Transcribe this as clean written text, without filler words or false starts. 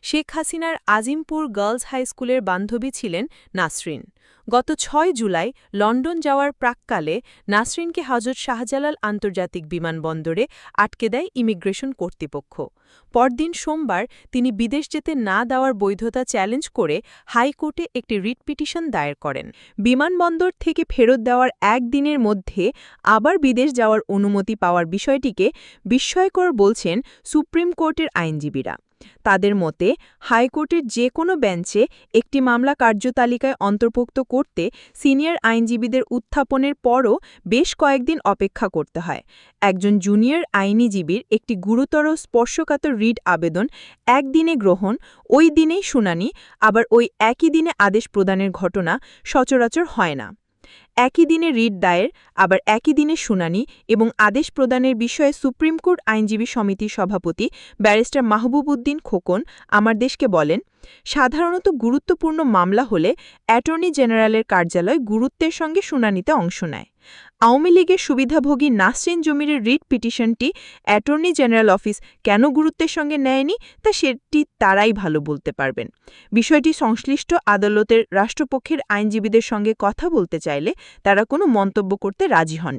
শেখ হাসিনার Azimpur girls high স্কুলের বান্ধবী ছিলেন নাসরিন। গত ৬ জুলাই লন্ডন যাওয়ার প্রাক্কালে নাসরিনকে হজরত শাহজালাল আন্তর্জাতিক বিমানবন্দরে আটকে দেয় ইমিগ্রেশন কর্তৃপক্ষ। পরদিন সোমবার তিনি বিদেশ যেতে না দেওয়ার বৈধতা চ্যালেঞ্জ করে হাইকোর্টে একটি রিট পিটিশন দায়ের করেন। বিমানবন্দর থেকে ফেরত দেওয়ার একদিনের মধ্যে আবার বিদেশ যাওয়ার অনুমতি পাওয়ার বিষয়টিকে বিস্ময়কর বলছেন সুপ্রিম কোর্টের আইনজীবীরা। তাদের মতে হাইকোর্টের যে কোনো বেঞ্চে একটি মামলা কার্যতালিকায় অন্তর্ভুক্ত করতে সিনিয়র আইনজীবীদের উত্থাপনের পরও বেশ কয়েকদিন অপেক্ষা করতে হয়। একজন জুনিয়র আইনজীবীর একটি গুরুতর স্পর্শকাতর রিট আবেদন একদিনে গ্রহণ, ওই দিনেই শুনানি, আবার ওই একই দিনে আদেশ প্রদানের ঘটনা সচরাচর হয় না। একই দিনে রিট দায়ের, আবার একই দিনে শুনানি এবং আদেশ প্রদানের বিষয়ে সুপ্রিম কোর্ট আইনজীবী সমিতির সভাপতি ব্যারিস্টার মাহবুব উদ্দিন খোকন আমার দেশকে বলেন, সাধারণত গুরুত্বপূর্ণ মামলা হলে অ্যাটর্নি জেনারেলের কার্যালয় গুরুত্বের সঙ্গে শুনানিতে অংশ নেয়। আওয়ামী লীগের সুবিধাভোগী নাসরিন জমিরের রিট পিটিশনটি অ্যাটর্নি জেনারেল অফিস কেন গুরুত্বের সঙ্গে নেয়নি তা সেটি তারাই ভালো বলতে পারবেন। বিষয়টি সংশ্লিষ্ট আদালতের রাষ্ট্রপক্ষের আইনজীবীদের সঙ্গে কথা বলতে চাইলে তারা কোনো মন্তব্য করতে রাজি হন।